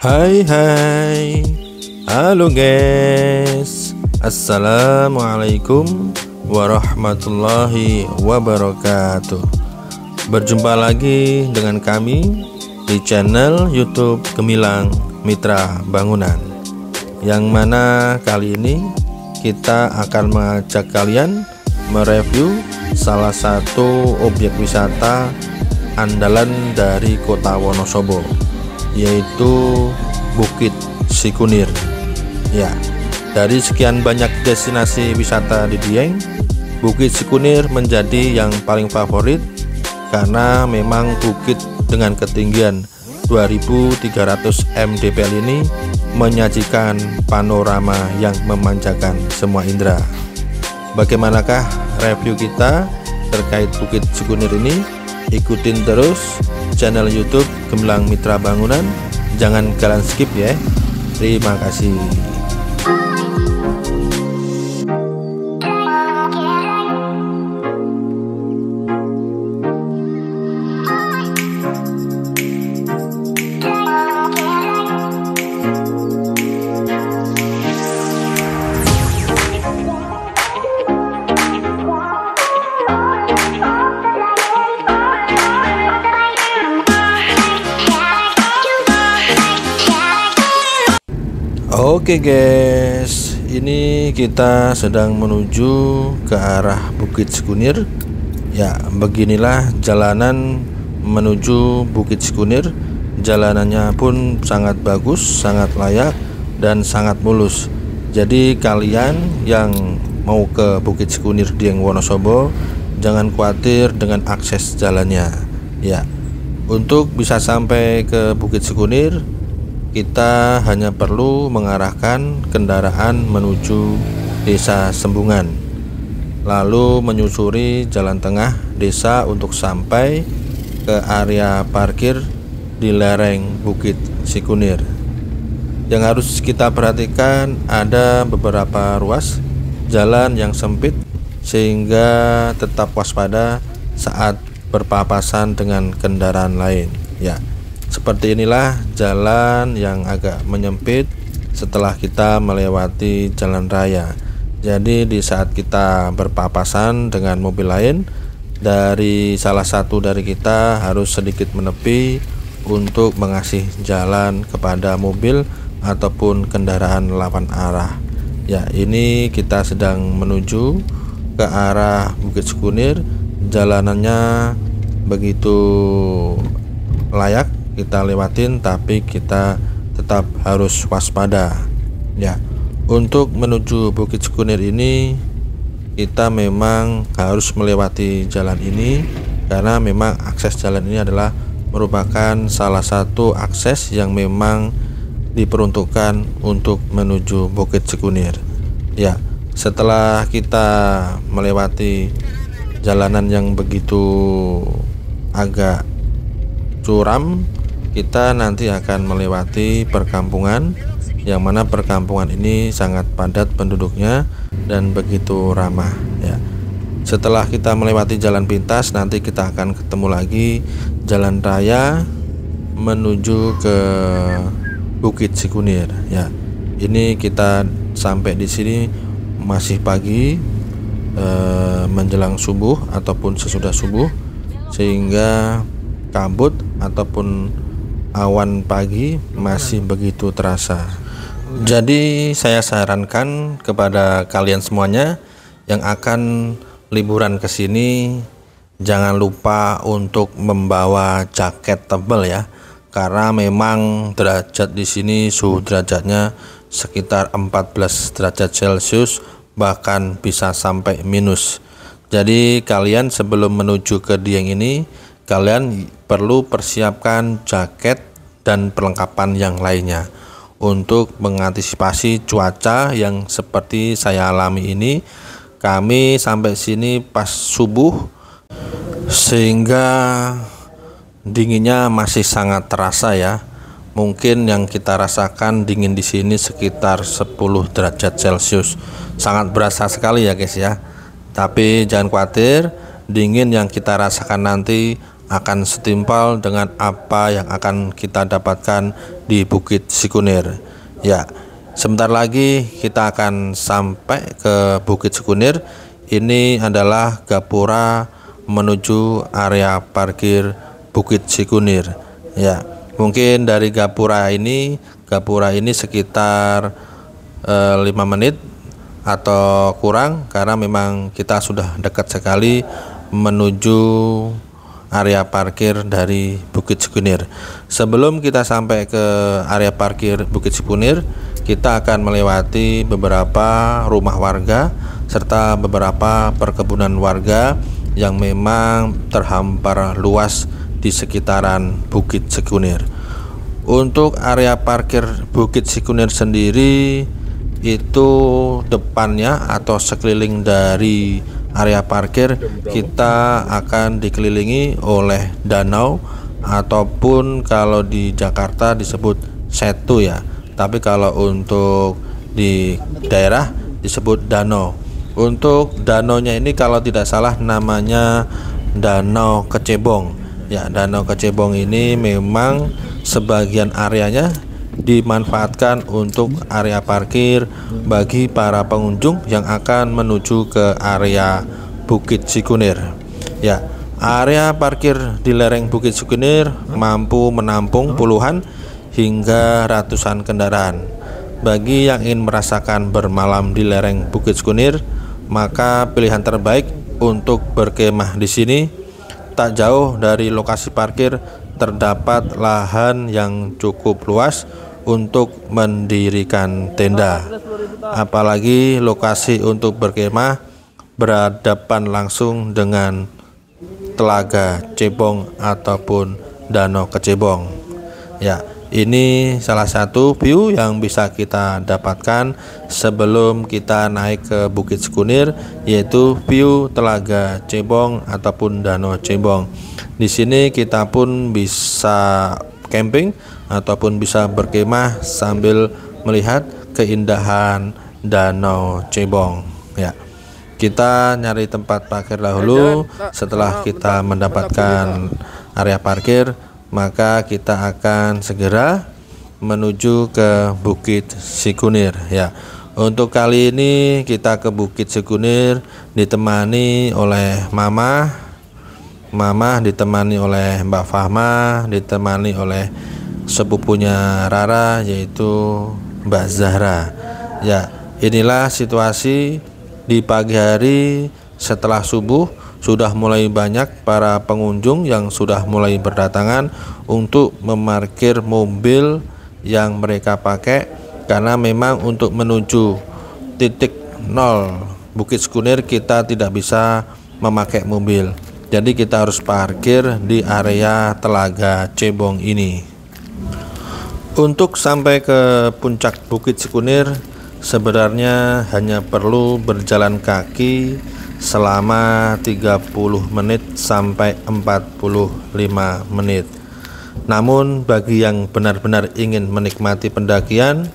Hai hai, halo guys, assalamualaikum warahmatullahi wabarakatuh. Berjumpa lagi dengan kami di channel YouTube Gemilang Mitra Bangunan, yang mana kali ini kita akan mengajak kalian mereview salah satu objek wisata andalan dari Kota Wonosobo, yaitu Bukit Sikunir. Ya, dari sekian banyak destinasi wisata di Dieng, Bukit Sikunir menjadi yang paling favorit karena memang bukit dengan ketinggian 2300 mdpl ini menyajikan panorama yang memanjakan semua indera. Bagaimanakah review kita terkait Bukit Sikunir ini? Ikutin terus channel YouTube Gemilang Mitra Bangunan, jangan kalian skip ya. Terima kasih. Oke guys, ini kita sedang menuju ke arah Bukit Sikunir. Ya, beginilah jalanan menuju Bukit Sikunir. Jalanannya pun sangat bagus, sangat layak, dan sangat mulus. Jadi kalian yang mau ke Bukit Sikunir Dieng Wonosobo, jangan khawatir dengan akses jalannya. Ya, untuk bisa sampai ke Bukit Sikunir, kita hanya perlu mengarahkan kendaraan menuju Desa Sembungan, lalu menyusuri jalan tengah desa untuk sampai ke area parkir di lereng Bukit Sikunir. Yang harus kita perhatikan, ada beberapa ruas jalan yang sempit sehingga tetap waspada saat berpapasan dengan kendaraan lain. Ya, seperti inilah jalan yang agak menyempit setelah kita melewati jalan raya. Jadi di saat kita berpapasan dengan mobil lain, dari salah satu dari kita harus sedikit menepi untuk mengasih jalan kepada mobil ataupun kendaraan lawan arah. Ya, ini kita sedang menuju ke arah Bukit Sikunir. Jalanannya begitu layak kita lewatin, tapi kita tetap harus waspada. Ya, untuk menuju Bukit Sikunir ini kita memang harus melewati jalan ini karena memang akses jalan ini adalah merupakan salah satu akses yang memang diperuntukkan untuk menuju Bukit Sikunir. Ya, setelah kita melewati jalanan yang begitu agak curam, kita nanti akan melewati perkampungan, yang mana perkampungan ini sangat padat penduduknya dan begitu ramah. Ya, setelah kita melewati jalan pintas, nanti kita akan ketemu lagi jalan raya menuju ke Bukit Sikunir. Ya, ini kita sampai di sini masih pagi, menjelang subuh ataupun sesudah subuh, sehingga kabut ataupun awan pagi masih begitu terasa. Jadi saya sarankan kepada kalian semuanya yang akan liburan ke sini, jangan lupa untuk membawa jaket tebal ya, karena memang derajat di sini suhu derajatnya sekitar 14 derajat Celcius, bahkan bisa sampai minus. Jadi kalian sebelum menuju ke Dieng ini, kalian perlu persiapkan jaket dan perlengkapan yang lainnya untuk mengantisipasi cuaca yang seperti saya alami ini. Kami sampai sini pas subuh, sehingga dinginnya masih sangat terasa ya. Mungkin yang kita rasakan dingin di sini sekitar 10 derajat Celcius. Sangat berasa sekali ya guys ya. Tapi jangan khawatir, dingin yang kita rasakan nanti akan setimpal dengan apa yang akan kita dapatkan di Bukit Sikunir. Ya, sebentar lagi kita akan sampai ke Bukit Sikunir. Ini adalah gapura menuju area parkir Bukit Sikunir. Ya, mungkin dari gapura ini sekitar 5 menit atau kurang, karena memang kita sudah dekat sekali menuju area parkir dari Bukit Sikunir. Sebelum kita sampai ke area parkir Bukit Sikunir, kita akan melewati beberapa rumah warga serta beberapa perkebunan warga yang memang terhampar luas di sekitaran Bukit Sikunir. Untuk area parkir Bukit Sikunir sendiri, itu depannya atau sekeliling dari area parkir kita akan dikelilingi oleh danau, ataupun kalau di Jakarta disebut setu ya, tapi kalau untuk di daerah disebut danau. Untuk danaunya ini kalau tidak salah namanya Danau Kecebong ya. Danau Kecebong ini memang sebagian areanya dimanfaatkan untuk area parkir bagi para pengunjung yang akan menuju ke area Bukit Sikunir. Ya, area parkir di lereng Bukit Sikunir mampu menampung puluhan hingga ratusan kendaraan. Bagi yang ingin merasakan bermalam di lereng Bukit Sikunir, maka pilihan terbaik untuk berkemah di sini. Tak jauh dari lokasi parkir terdapat lahan yang cukup luas untuk mendirikan tenda. Apalagi lokasi untuk berkemah berhadapan langsung dengan Telaga Cebong ataupun Danau Kecebong. Ya, ini salah satu view yang bisa kita dapatkan sebelum kita naik ke Bukit Sikunir, yaitu view Telaga Cebong ataupun Danau Cebong. Di sini kita pun bisa camping ataupun bisa berkemah sambil melihat keindahan Danau Cebong. Ya, kita nyari tempat parkir dahulu. Setelah kita mendapatkan area parkir, maka kita akan segera menuju ke Bukit Sikunir. Ya, untuk kali ini kita ke Bukit Sikunir ditemani oleh Mama, ditemani oleh Mbak Fahma, ditemani oleh sepupunya Rara yaitu Mbak Zahra. Ya, inilah situasi di pagi hari setelah subuh. Sudah mulai banyak para pengunjung yang sudah mulai berdatangan untuk memarkir mobil yang mereka pakai, karena memang untuk menuju titik nol Bukit Sikunir kita tidak bisa memakai mobil. Jadi kita harus parkir di area Telaga Cebong ini. Untuk sampai ke puncak Bukit Sikunir sebenarnya hanya perlu berjalan kaki selama 30 menit sampai 45 menit. Namun bagi yang benar-benar ingin menikmati pendakian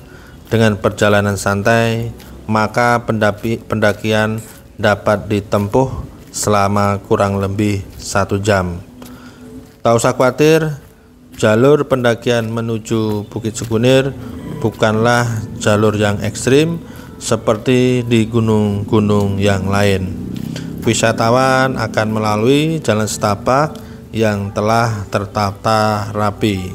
dengan perjalanan santai, maka pendakian dapat ditempuh selama kurang lebih 1 jam. Tak usah khawatir, jalur pendakian menuju Bukit Sikunir bukanlah jalur yang ekstrim seperti di gunung-gunung yang lain. Wisatawan akan melalui jalan setapak yang telah tertata rapi.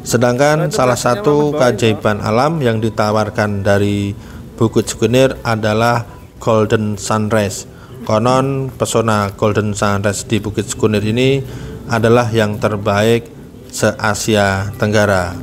Sedangkan salah satu keajaiban alam yang ditawarkan dari Bukit Sikunir adalah Golden Sunrise. Konon pesona Golden Sunrise di Bukit Sikunir ini adalah yang terbaik se-Asia Tenggara.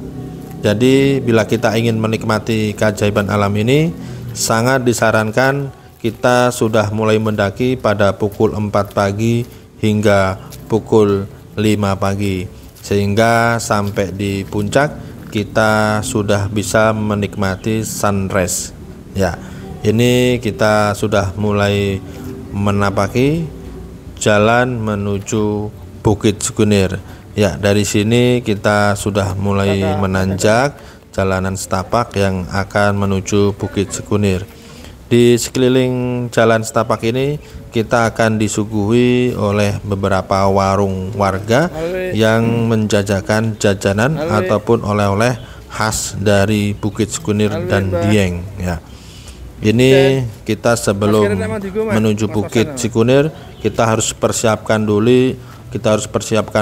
Jadi bila kita ingin menikmati keajaiban alam ini, sangat disarankan kita sudah mulai mendaki pada pukul 4 pagi hingga pukul 5 pagi, sehingga sampai di puncak kita sudah bisa menikmati sunrise. Ya, ini kita sudah mulai menapaki jalan menuju Bukit Sikunir. Ya, dari sini kita sudah mulai menanjak jalanan setapak yang akan menuju Bukit Sikunir. Di sekeliling jalan setapak ini kita akan disuguhi oleh beberapa warung warga yang menjajakan jajanan ataupun oleh-oleh khas dari Bukit Sekunir dan Dieng ya. Ini kita sebelum menuju Bukit Sekunir kita harus persiapkan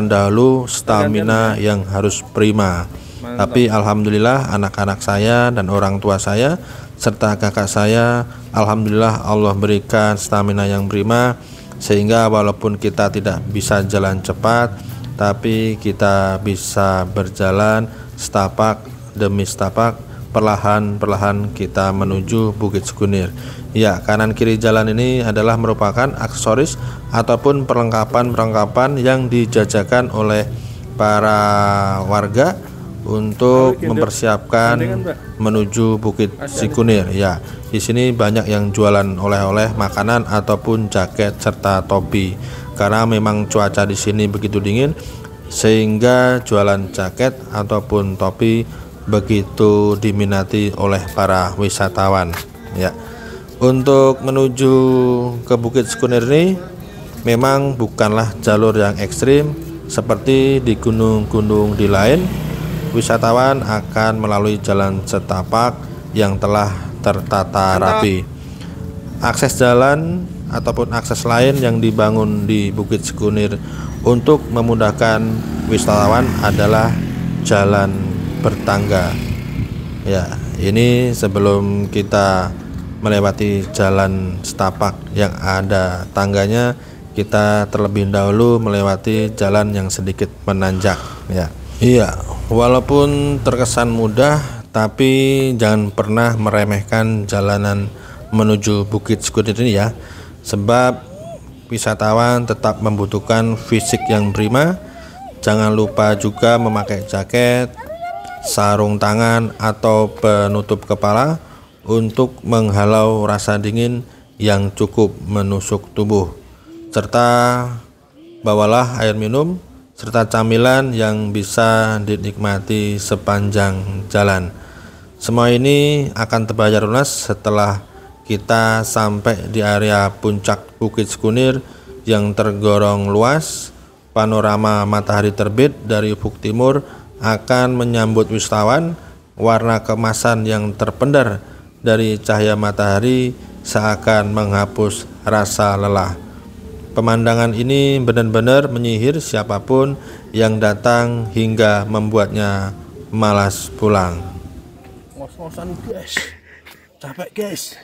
dahulu stamina yang harus prima. Tapi alhamdulillah anak-anak saya dan orang tua saya serta kakak saya, alhamdulillah Allah berikan stamina yang prima, sehingga walaupun kita tidak bisa jalan cepat, tapi kita bisa berjalan setapak demi setapak, perlahan-perlahan kita menuju Bukit Sekunir. Ya, kanan kiri jalan ini adalah merupakan aksesoris ataupun perlengkapan-perlengkapan yang dijajakan oleh para warga untuk mempersiapkan menuju Bukit Sekunir. Ya, di sini banyak yang jualan oleh-oleh, makanan ataupun jaket serta topi. Karena memang cuaca di sini begitu dingin, sehingga jualan jaket ataupun topi begitu diminati oleh para wisatawan. Ya, untuk menuju ke Bukit Sekunir ini memang bukanlah jalur yang ekstrim seperti di gunung-gunung di lain. Wisatawan akan melalui jalan setapak yang telah tertata rapi. Akses jalan ataupun akses lain yang dibangun di Bukit Sekunir untuk memudahkan wisatawan adalah jalan bertangga. Ya, ini sebelum kita melewati jalan setapak yang ada tangganya, kita terlebih dahulu melewati jalan yang sedikit menanjak ya. Iya, walaupun terkesan mudah, tapi jangan pernah meremehkan jalanan menuju Bukit Sekunir ini ya. Sebab wisatawan tetap membutuhkan fisik yang prima. Jangan lupa juga memakai jaket, sarung tangan atau penutup kepala untuk menghalau rasa dingin yang cukup menusuk tubuh. Serta bawalah air minum serta camilan yang bisa dinikmati sepanjang jalan. Semua ini akan terbayar lunas setelah kita sampai di area puncak Bukit Sekunir yang tergolong luas. Panorama matahari terbit dari ufuk timur akan menyambut wisatawan. Warna keemasan yang terpendar dari cahaya matahari seakan menghapus rasa lelah. Pemandangan ini benar-benar menyihir siapapun yang datang hingga membuatnya malas pulang. Ngos-ngosan guys, capek guys.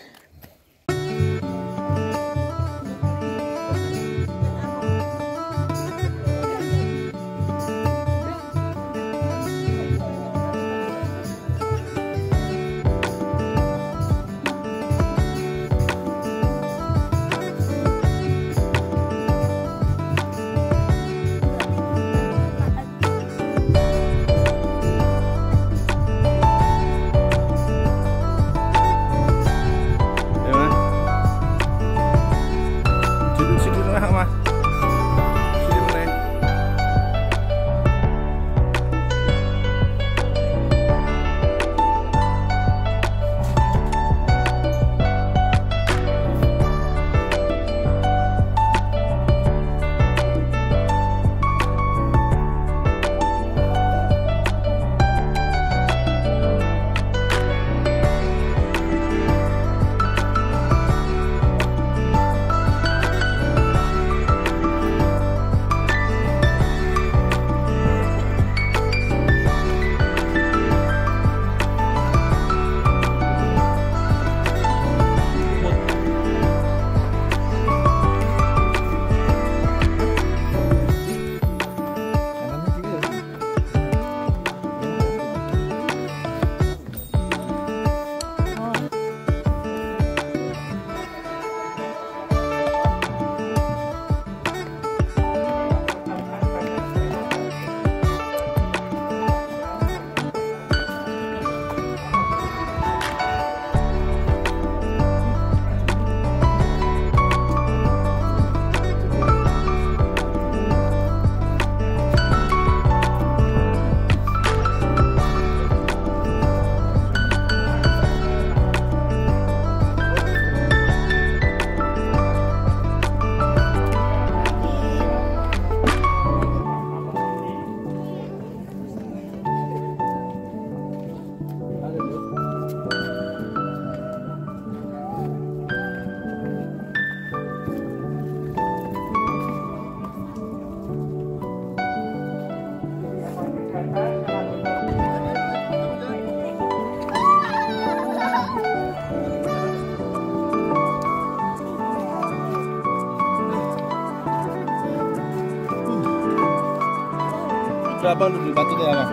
abang dulu batu deh abang.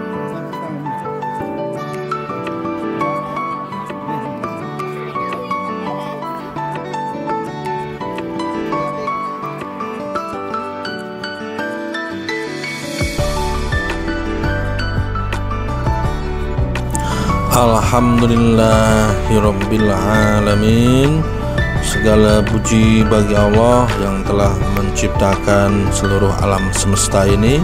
Alhamdulillahirabbil alamin. Segala puji bagi Allah yang telah menciptakan seluruh alam semesta ini.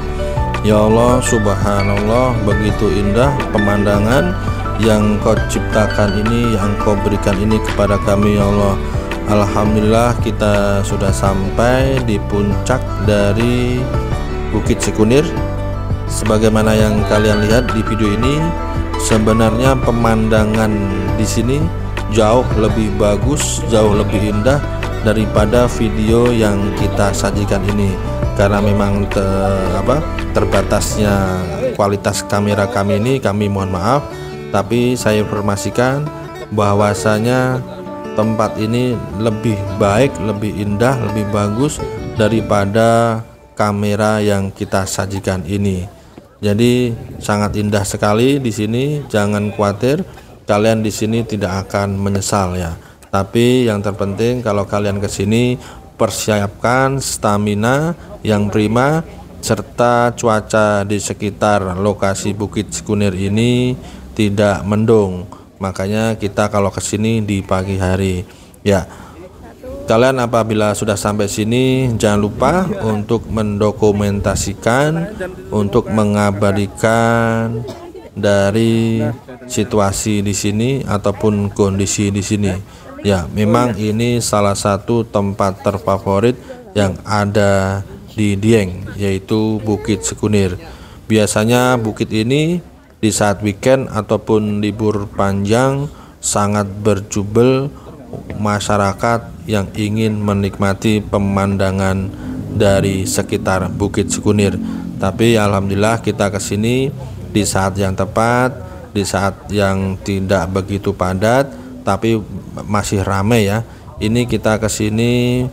Ya Allah, subhanallah, begitu indah pemandangan yang Kau ciptakan ini, yang Kau berikan ini kepada kami, ya Allah. Alhamdulillah, kita sudah sampai di puncak dari Bukit Sikunir. Sebagaimana yang kalian lihat di video ini, sebenarnya pemandangan di sini jauh lebih bagus, jauh lebih indah daripada video yang kita sajikan ini. Karena memang terbatasnya kualitas kamera kami ini, kami mohon maaf. Tapi saya informasikan bahwasanya tempat ini lebih baik, lebih indah, lebih bagus daripada kamera yang kita sajikan ini. Jadi sangat indah sekali di sini. Jangan khawatir, kalian di sini tidak akan menyesal ya. Tapi yang terpenting kalau kalian ke sini, persiapkan stamina yang prima serta cuaca di sekitar lokasi Bukit Sikunir ini tidak mendung. Makanya kita kalau ke sini di pagi hari ya. Kalian apabila sudah sampai sini, jangan lupa untuk mendokumentasikan, untuk mengabadikan dari situasi di sini ataupun kondisi di sini. Ya, memang ini salah satu tempat terfavorit yang ada di Dieng, yaitu Bukit Sikunir. Biasanya bukit ini di saat weekend ataupun libur panjang sangat berjubel masyarakat yang ingin menikmati pemandangan dari sekitar Bukit Sikunir. Tapi alhamdulillah kita kesini di saat yang tepat, di saat yang tidak begitu padat, tapi masih ramai ya. Ini kita kesini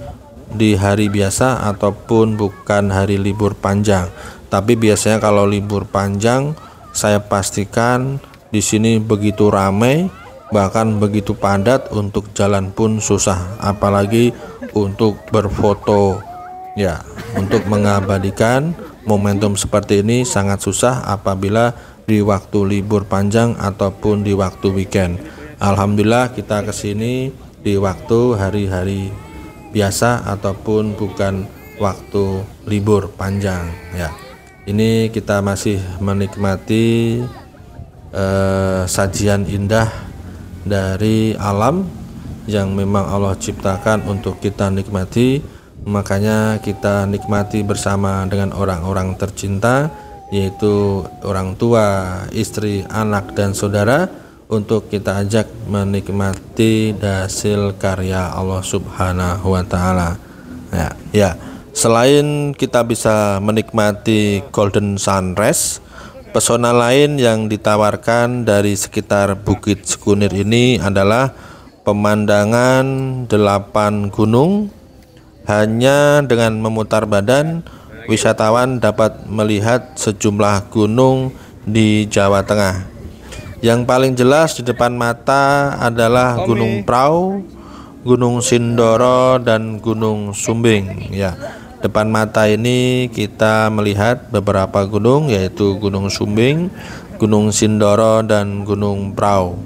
di hari biasa ataupun bukan hari libur panjang. Tapi biasanya kalau libur panjang, saya pastikan di sini begitu ramai, bahkan begitu padat, untuk jalan pun susah, apalagi untuk berfoto ya. Untuk mengabadikan momentum seperti ini sangat susah apabila di waktu libur panjang ataupun di waktu weekend. Alhamdulillah kita kesini di waktu hari-hari biasa ataupun bukan waktu libur panjang ya. Ini kita masih menikmati sajian indah dari alam yang memang Allah ciptakan untuk kita nikmati. Makanya kita nikmati bersama dengan orang-orang tercinta, yaitu orang tua, istri, anak, dan saudara, untuk kita ajak menikmati hasil karya Allah Subhanahu wa Ta'ala ya. Selain kita bisa menikmati golden sunrise, pesona lain yang ditawarkan dari sekitar Bukit Sikunir ini adalah pemandangan 8 gunung. Hanya dengan memutar badan, wisatawan dapat melihat sejumlah gunung di Jawa Tengah. Yang paling jelas di depan mata adalah Gunung Prau, Gunung Sindoro, dan Gunung Sumbing ya. Depan mata ini kita melihat beberapa gunung, yaitu Gunung Sumbing, Gunung Sindoro, dan Gunung Prau.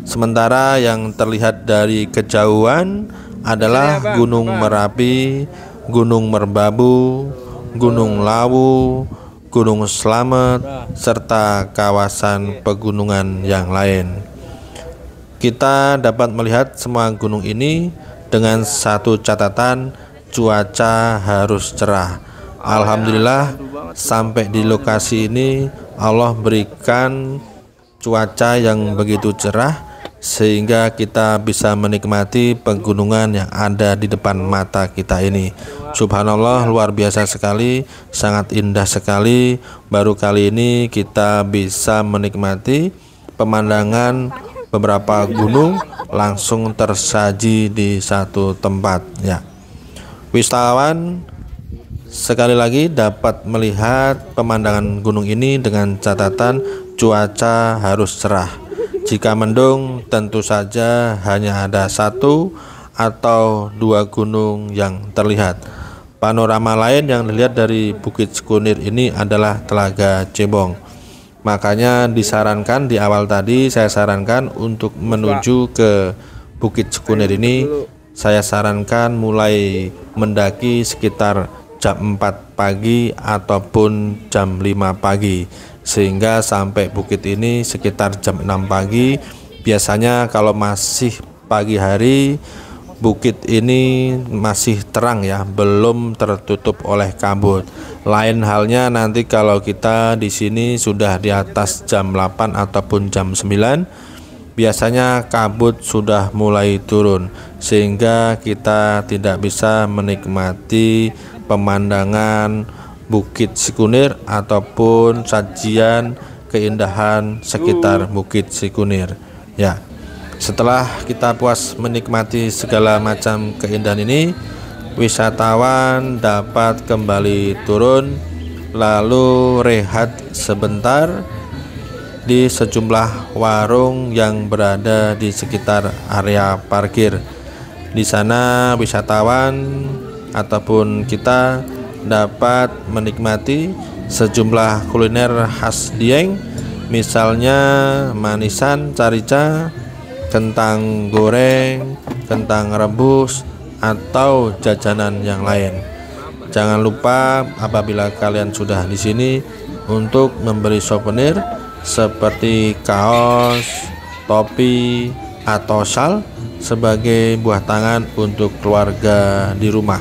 Sementara yang terlihat dari kejauhan adalah Gunung Merapi, Gunung Merbabu, Gunung Lawu, Gunung Slamet, serta kawasan pegunungan yang lain. Kita dapat melihat semua gunung ini dengan satu catatan: cuaca harus cerah. Alhamdulillah sampai di lokasi ini Allah berikan cuaca yang begitu cerah sehingga kita bisa menikmati pegunungan yang ada di depan mata kita ini. Subhanallah, luar biasa sekali, sangat indah sekali. Baru kali ini kita bisa menikmati pemandangan beberapa gunung langsung tersaji di satu tempat ya. Wisatawan Sekali lagi dapat melihat pemandangan gunung ini dengan catatan cuaca harus cerah. Jika mendung tentu saja hanya ada satu atau dua gunung yang terlihat. Panorama lain yang dilihat dari Bukit Cikunir ini adalah Telaga Cebong. Makanya disarankan di awal tadi saya sarankan untuk menuju ke Bukit Cikunir ini, saya sarankan mulai mendaki sekitar jam 4 pagi ataupun jam 5 pagi, sehingga sampai bukit ini sekitar jam 6 pagi. Biasanya kalau masih pagi hari bukit ini masih terang ya, belum tertutup oleh kabut. Lain halnya nanti kalau kita di sini sudah di atas jam 8 ataupun jam 9, biasanya kabut sudah mulai turun sehingga kita tidak bisa menikmati pemandangan Bukit Cikunir ataupun sajian keindahan sekitar Bukit Cikunir. Ya. Setelah kita puas menikmati segala macam keindahan ini, wisatawan dapat kembali turun lalu rehat sebentar di sejumlah warung yang berada di sekitar area parkir. Di sana wisatawan ataupun kita dapat menikmati sejumlah kuliner khas Dieng, misalnya manisan carica, kentang goreng, kentang rebus, atau jajanan yang lain. Jangan lupa apabila kalian sudah di sini untuk memberi souvenir seperti kaos, topi, atau shal sebagai buah tangan untuk keluarga di rumah.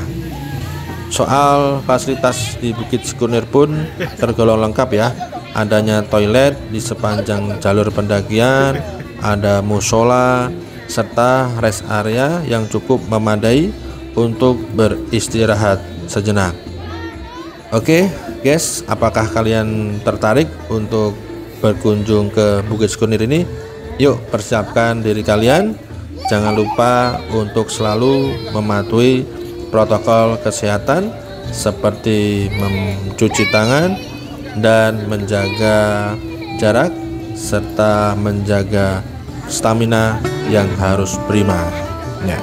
Soal fasilitas di Bukit Cikunir pun tergolong lengkap ya. Adanya toilet di sepanjang jalur pendakian, ada musola, serta rest area yang cukup memadai untuk beristirahat sejenak. Oke guys, apakah kalian tertarik untuk berkunjung ke Bukit Cikunir ini? Yuk persiapkan diri kalian. Jangan lupa untuk selalu mematuhi protokol kesehatan seperti mencuci tangan dan menjaga jarak, serta menjaga stamina yang harus prima ya.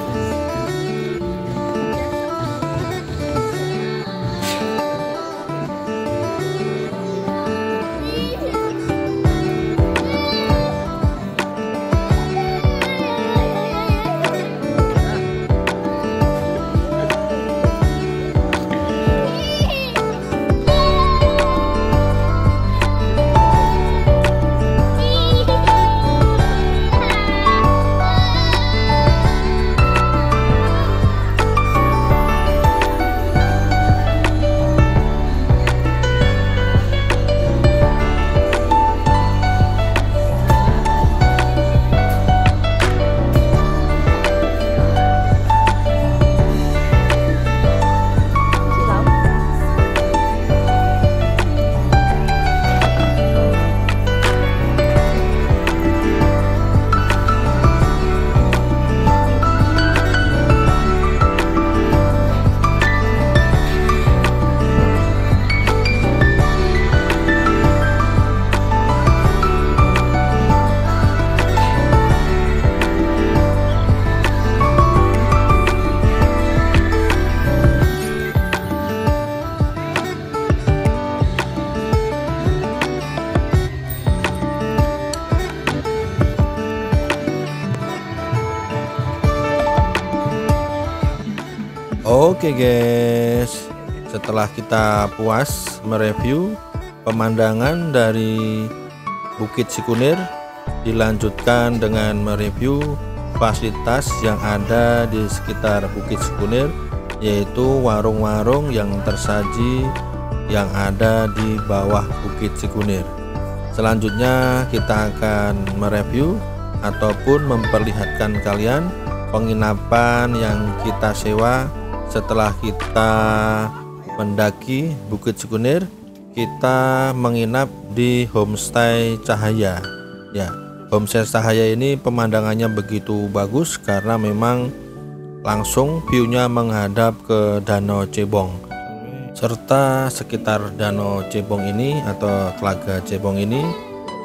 Oke guys, setelah kita puas mereview pemandangan dari Bukit Cikunir, dilanjutkan dengan mereview fasilitas yang ada di sekitar Bukit Cikunir, yaitu warung-warung yang tersaji yang ada di bawah Bukit Cikunir. Selanjutnya kita akan mereview ataupun memperlihatkan kalian penginapan yang kita sewa setelah kita mendaki Bukit Cikunir. Kita menginap di Homestay Cahaya ya. Homestay Cahaya ini pemandangannya begitu bagus karena memang langsung view-nya menghadap ke Danau Cebong. serta sekitar Danau Cebong ini atau Telaga Cebong ini.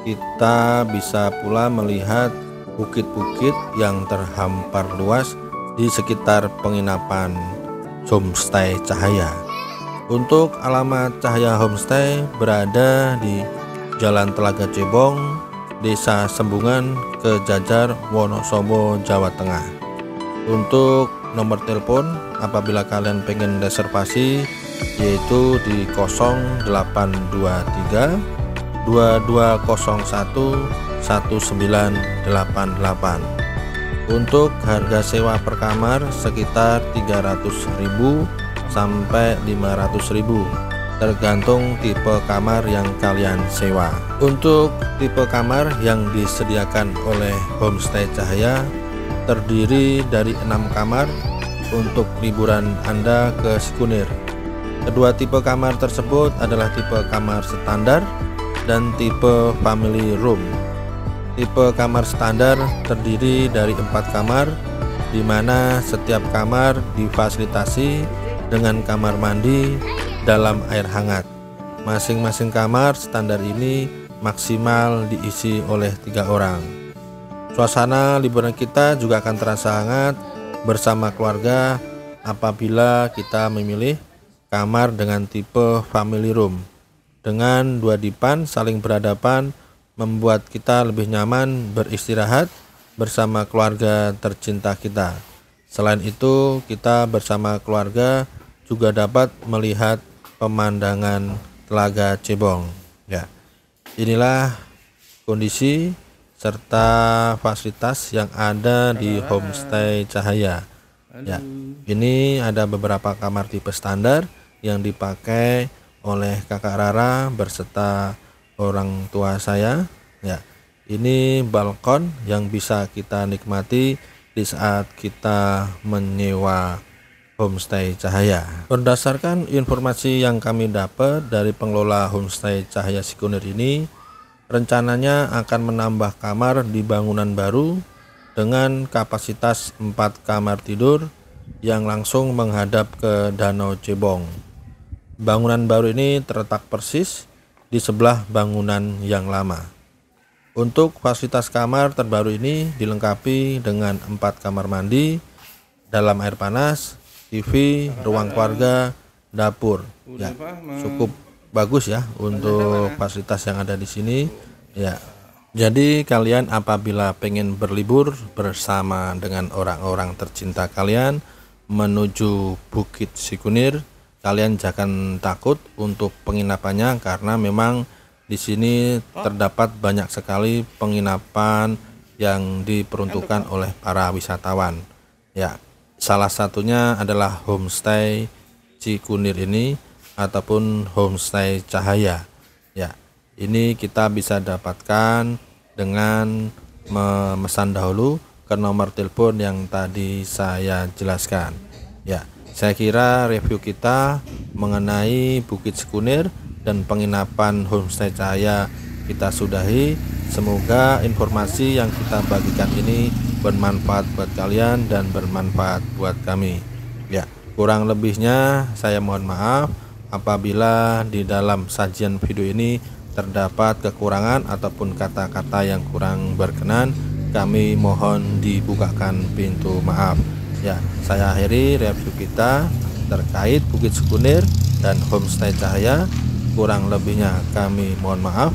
Kita bisa pula melihat bukit-bukit yang terhampar luas di sekitar penginapan Homestay Cahaya. Untuk alamat Cahaya Homestay berada di Jalan Telaga Cebong, Desa Sembungan, Kejajar, Wonosobo, Jawa Tengah. Untuk nomor telepon apabila kalian pengen reservasi yaitu di 0823 2201 1988. Untuk harga sewa per kamar sekitar 300.000 sampai 500.000 tergantung tipe kamar yang kalian sewa. Untuk tipe kamar yang disediakan oleh Homestay Cahaya terdiri dari 6 kamar untuk liburan Anda ke Sikunir. Kedua tipe kamar tersebut adalah tipe kamar standar dan tipe family room. Tipe kamar standar terdiri dari 4 kamar, di mana setiap kamar difasilitasi dengan kamar mandi dalam air hangat. Masing-masing kamar standar ini maksimal diisi oleh 3 orang. Suasana liburan kita juga akan terasa hangat bersama keluarga apabila kita memilih kamar dengan tipe family room. Dengan 2 dipan saling berhadapan membuat kita lebih nyaman beristirahat bersama keluarga tercinta kita. Selain itu, kita bersama keluarga juga dapat melihat pemandangan Telaga Cebong. Ya, inilah kondisi serta fasilitas yang ada di Homestay Cahaya. Ya, ini ada beberapa kamar tipe standar yang dipakai oleh kakak Rara berserta orang tua saya. Ya, ini balkon yang bisa kita nikmati di saat kita menyewa Homestay Cahaya. Berdasarkan informasi yang kami dapat dari pengelola Homestay Cahaya Sikunir ini, rencananya akan menambah kamar di bangunan baru dengan kapasitas 4 kamar tidur yang langsung menghadap ke Danau Cebong. Bangunan baru ini terletak persis di sebelah bangunan yang lama. Untuk fasilitas kamar terbaru ini dilengkapi dengan 4 kamar mandi, dalam air panas, TV, ruang keluarga, dapur. Ya, cukup bagus ya untuk fasilitas yang ada di sini. Ya, jadi kalian apabila pengen berlibur bersama dengan orang-orang tercinta kalian menuju Bukit Sikunir, kalian jangan takut untuk penginapannya karena memang di sini terdapat banyak sekali penginapan yang diperuntukkan oleh para wisatawan. Ya, salah satunya adalah Homestay Sikunir ini ataupun Homestay Cahaya. Ya, ini kita bisa dapatkan dengan memesan dahulu ke nomor telepon yang tadi saya jelaskan. Ya, saya kira review kita mengenai Bukit Sikunir dan penginapan Homestay Cahaya kita sudahi. Semoga informasi yang kita bagikan ini bermanfaat buat kalian dan bermanfaat buat kami. Ya, kurang lebihnya saya mohon maaf apabila di dalam sajian video ini terdapat kekurangan ataupun kata-kata yang kurang berkenan. Kami mohon dibukakan pintu maaf. Ya, saya akhiri review kita terkait Bukit Sikunir dan Homestay Cahaya. Kurang lebihnya kami mohon maaf.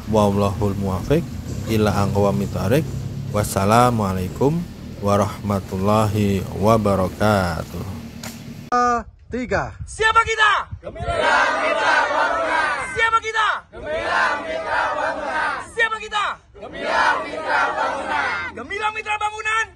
Wallahul muwaffiq ila aqwamit thoriq. Wassalamualaikum warahmatullahi wabarakatuh. 3. Siapa kita? Gemilang Mitra Bangunan. Siapa kita? Gemilang Mitra Bangunan. Siapa kita? Gemilang Mitra Bangunan. Gemilang Mitra Bangunan.